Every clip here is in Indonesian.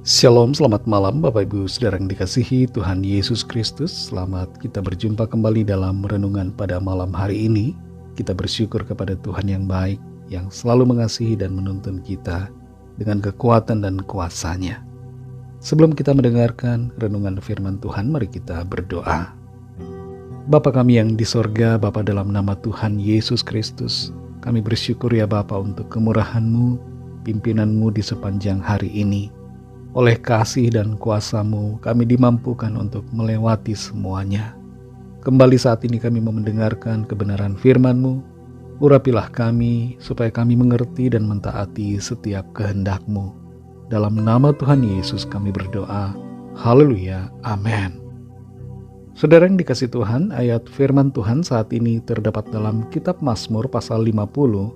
Shalom, selamat malam Bapak Ibu Saudara yang dikasihi Tuhan Yesus Kristus. Selamat kita berjumpa kembali dalam renungan pada malam hari ini. Kita bersyukur kepada Tuhan yang baik, yang selalu mengasihi dan menuntun kita dengan kekuatan dan kuasa-Nya. Sebelum kita mendengarkan renungan firman Tuhan, mari kita berdoa. Bapa kami yang di sorga, Bapa dalam nama Tuhan Yesus Kristus, kami bersyukur ya Bapa untuk kemurahan-Mu, pimpinan-Mu di sepanjang hari ini. Oleh kasih dan kuasa-Mu, kami dimampukan untuk melewati semuanya. Kembali saat ini kami mau mendengarkan kebenaran firman-Mu. Urapilah kami, supaya kami mengerti dan mentaati setiap kehendak-Mu. Dalam nama Tuhan Yesus kami berdoa. Haleluya, amin. Saudara yang dikasih Tuhan, ayat firman Tuhan saat ini terdapat dalam kitab Mazmur pasal 50,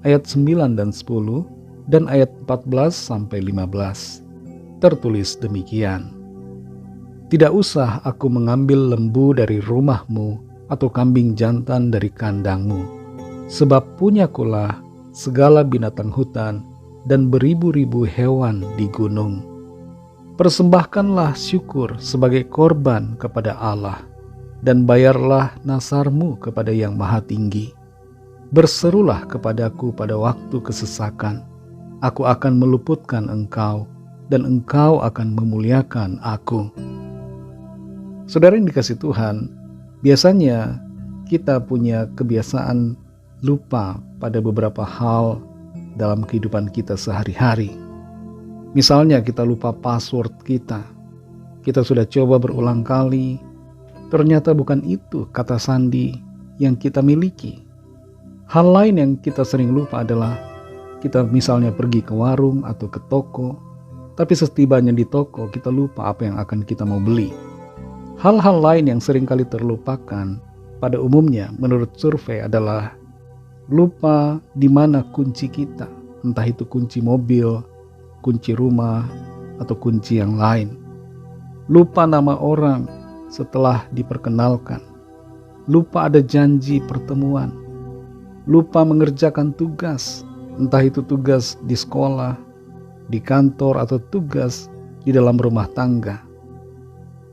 ayat 9 dan 10, dan ayat 14 sampai 15. Tertulis demikian. Tidak usah aku mengambil lembu dari rumahmu atau kambing jantan dari kandangmu, sebab punyakulah segala binatang hutan dan beribu-ribu hewan di gunung. Persembahkanlah syukur sebagai korban kepada Allah, dan bayarlah nasarmu kepada Yang Maha Tinggi. Berserulah kepadaku pada waktu kesesakan, aku akan meluputkan engkau, dan engkau akan memuliakan aku. Saudara yang dikasih Tuhan, biasanya kita punya kebiasaan lupa pada beberapa hal dalam kehidupan kita sehari-hari. Misalnya kita lupa password kita. Kita sudah coba berulang kali, ternyata bukan itu kata sandi yang kita miliki. Hal lain yang kita sering lupa adalah kita misalnya pergi ke warung atau ke toko, tapi setibanya di toko kita lupa apa yang akan kita mau beli. Hal-hal lain yang seringkali terlupakan pada umumnya menurut survei adalah lupa di mana kunci kita, entah itu kunci mobil, kunci rumah, atau kunci yang lain. Lupa nama orang setelah diperkenalkan. Lupa ada janji pertemuan. Lupa mengerjakan tugas, entah itu tugas di sekolah, di kantor, atau tugas di dalam rumah tangga.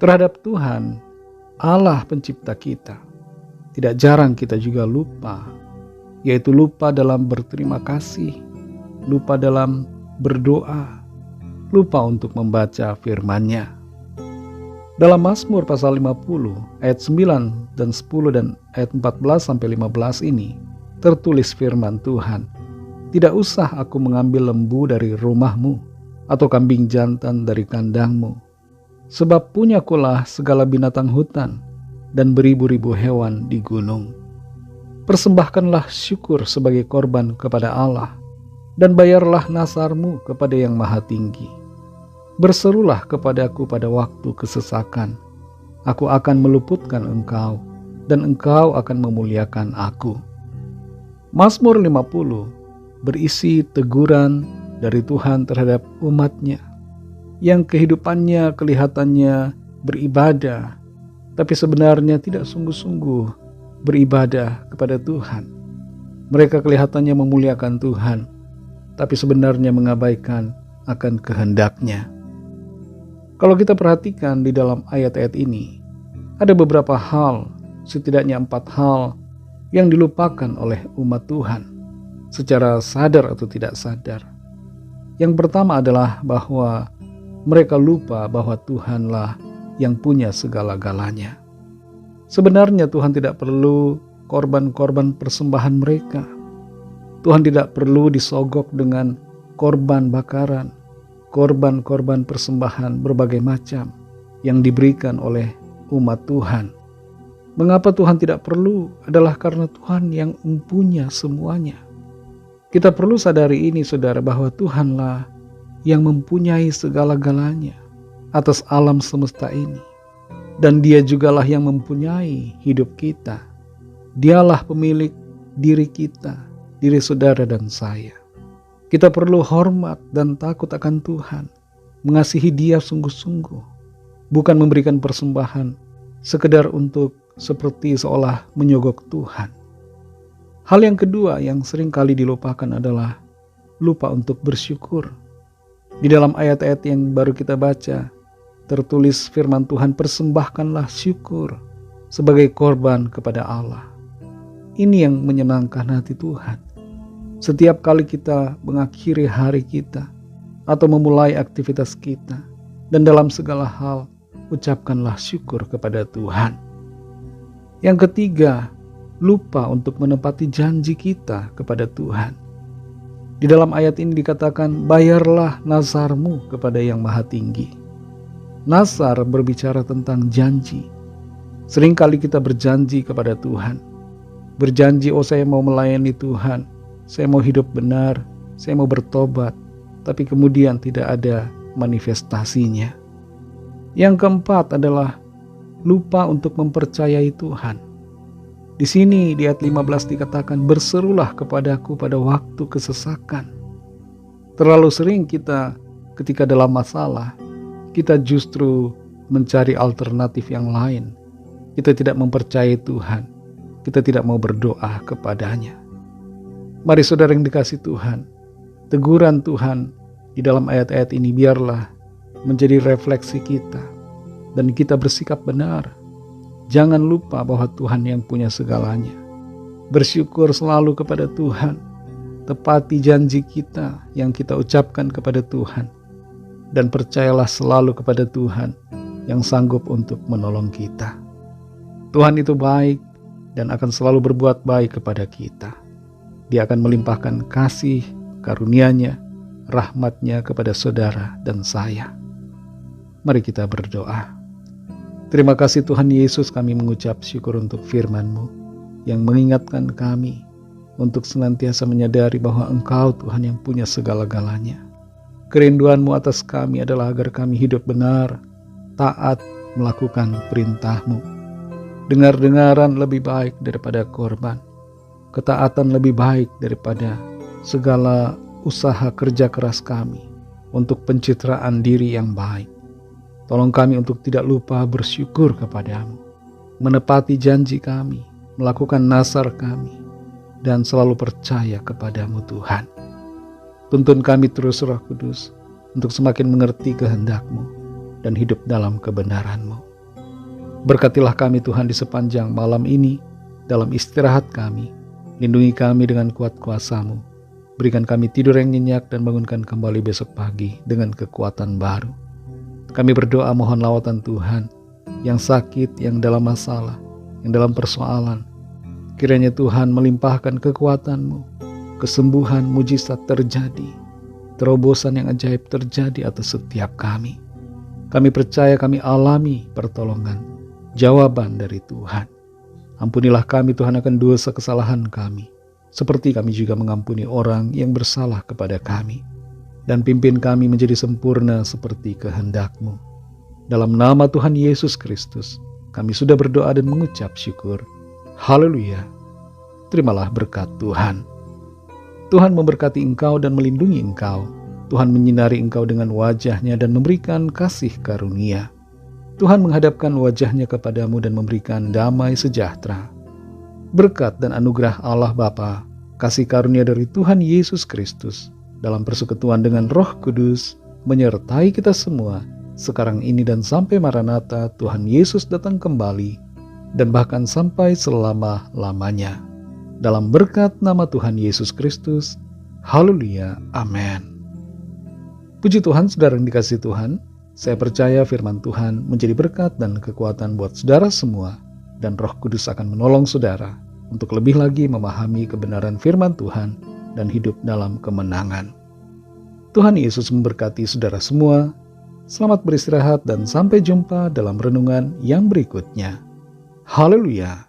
Terhadap Tuhan, Allah pencipta kita, tidak jarang kita juga lupa, yaitu lupa dalam berterima kasih, lupa dalam berdoa, lupa untuk membaca firman-Nya. Dalam Mazmur pasal 50 ayat 9 dan 10 dan ayat 14 sampai 15 ini tertulis firman Tuhan. Tidak usah aku mengambil lembu dari rumahmu atau kambing jantan dari kandangmu, sebab punyakulah segala binatang hutan dan beribu-ribu hewan di gunung. Persembahkanlah syukur sebagai korban kepada Allah, dan bayarlah nasarmu kepada Yang Maha Tinggi. Berserulah kepadaku pada waktu kesesakan, aku akan meluputkan engkau, dan engkau akan memuliakan aku. Mazmur 50 berisi teguran dari Tuhan terhadap umat-Nya yang kehidupannya kelihatannya beribadah, tapi sebenarnya tidak sungguh-sungguh beribadah kepada Tuhan. Mereka kelihatannya memuliakan Tuhan, tapi sebenarnya mengabaikan akan kehendak-Nya. Kalau kita perhatikan di dalam ayat-ayat ini, ada beberapa hal, setidaknya 4 hal yang dilupakan oleh umat Tuhan secara sadar atau tidak sadar. Yang pertama adalah bahwa mereka lupa bahwa Tuhanlah yang punya segala-galanya. Sebenarnya Tuhan tidak perlu korban-korban persembahan mereka. Tuhan tidak perlu disogok dengan korban bakaran, korban-korban persembahan berbagai macam yang diberikan oleh umat Tuhan. Mengapa Tuhan tidak perlu? Adalah karena Tuhan yang mempunyai semuanya. Kita perlu sadari ini, saudara, bahwa Tuhanlah yang mempunyai segala-galanya atas alam semesta ini. Dan Dia jugalah yang mempunyai hidup kita. Dialah pemilik diri kita, diri saudara dan saya. Kita perlu hormat dan takut akan Tuhan, mengasihi Dia sungguh-sungguh, bukan memberikan persembahan sekedar untuk seperti seolah menyogok Tuhan. Hal yang kedua yang sering kali dilupakan adalah lupa untuk bersyukur. Di dalam ayat-ayat yang baru kita baca, tertulis firman Tuhan, persembahkanlah syukur sebagai korban kepada Allah. Ini yang menyenangkan hati Tuhan. Setiap kali kita mengakhiri hari kita atau memulai aktivitas kita, dan dalam segala hal, ucapkanlah syukur kepada Tuhan. Yang ketiga, lupa untuk menepati janji kita kepada Tuhan. Di dalam ayat ini dikatakan, bayarlah nazarmu kepada Yang Maha Tinggi. Nazar berbicara tentang janji. Seringkali kita berjanji kepada Tuhan. Berjanji, oh saya mau melayani Tuhan, saya mau hidup benar, saya mau bertobat. Tapi kemudian tidak ada manifestasinya. Yang keempat adalah lupa untuk mempercayai Tuhan. Di sini di ayat 15 dikatakan, berserulah kepadaku pada waktu kesesakan. Terlalu sering kita ketika dalam masalah, kita justru mencari alternatif yang lain. Kita tidak mempercayai Tuhan. Kita tidak mau berdoa kepadanya. Mari saudara yang dikasihi Tuhan, teguran Tuhan di dalam ayat-ayat ini biarlah menjadi refleksi kita dan kita bersikap benar. Jangan lupa bahwa Tuhan yang punya segalanya. Bersyukur selalu kepada Tuhan. Tepati janji kita yang kita ucapkan kepada Tuhan. Dan percayalah selalu kepada Tuhan yang sanggup untuk menolong kita. Tuhan itu baik dan akan selalu berbuat baik kepada kita. Dia akan melimpahkan kasih, karunia-Nya, rahmat-Nya kepada saudara dan saya. Mari kita berdoa. Terima kasih Tuhan Yesus, kami mengucap syukur untuk firman-Mu yang mengingatkan kami untuk senantiasa menyadari bahwa Engkau Tuhan yang punya segala-galanya. Kerinduan-Mu atas kami adalah agar kami hidup benar, taat, melakukan perintah-Mu. Dengar-dengaran lebih baik daripada korban. Ketaatan lebih baik daripada segala usaha kerja keras kami untuk pencitraan diri yang baik. Tolong kami untuk tidak lupa bersyukur kepadamu, menepati janji kami, melakukan nazar kami, dan selalu percaya kepadamu Tuhan. Tuntun kami terus Roh Kudus untuk semakin mengerti kehendak-Mu dan hidup dalam kebenaran-Mu. Berkatilah kami Tuhan di sepanjang malam ini, dalam istirahat kami, lindungi kami dengan kuat kuasa-Mu, berikan kami tidur yang nyenyak dan bangunkan kembali besok pagi dengan kekuatan baru. Kami berdoa mohon lawatan Tuhan yang sakit, yang dalam masalah, yang dalam persoalan. Kiranya Tuhan melimpahkan kekuatan-Mu, kesembuhan, mujizat terjadi, terobosan yang ajaib terjadi atas setiap kami. Kami percaya kami alami pertolongan, jawaban dari Tuhan. Ampunilah kami Tuhan akan dosa kesalahan kami, seperti kami juga mengampuni orang yang bersalah kepada kami. Dan pimpin kami menjadi sempurna seperti kehendak-Mu. Dalam nama Tuhan Yesus Kristus, kami sudah berdoa dan mengucap syukur. Haleluya. Terimalah berkat Tuhan. Tuhan memberkati engkau dan melindungi engkau. Tuhan menyinari engkau dengan wajah-Nya dan memberikan kasih karunia. Tuhan menghadapkan wajah-Nya kepadamu dan memberikan damai sejahtera. Berkat dan anugerah Allah Bapa, kasih karunia dari Tuhan Yesus Kristus, dalam persekutuan dengan Roh Kudus, menyertai kita semua, sekarang ini dan sampai Maranatha Tuhan Yesus datang kembali, dan bahkan sampai selama-lamanya. Dalam berkat nama Tuhan Yesus Kristus, haleluya, amin. Puji Tuhan, saudara yang dikasihi Tuhan, saya percaya firman Tuhan menjadi berkat dan kekuatan buat saudara semua, dan Roh Kudus akan menolong saudara untuk lebih lagi memahami kebenaran firman Tuhan dan hidup dalam kemenangan. Tuhan Yesus memberkati saudara semua. Selamat beristirahat dan sampai jumpa dalam renungan yang berikutnya. Haleluya.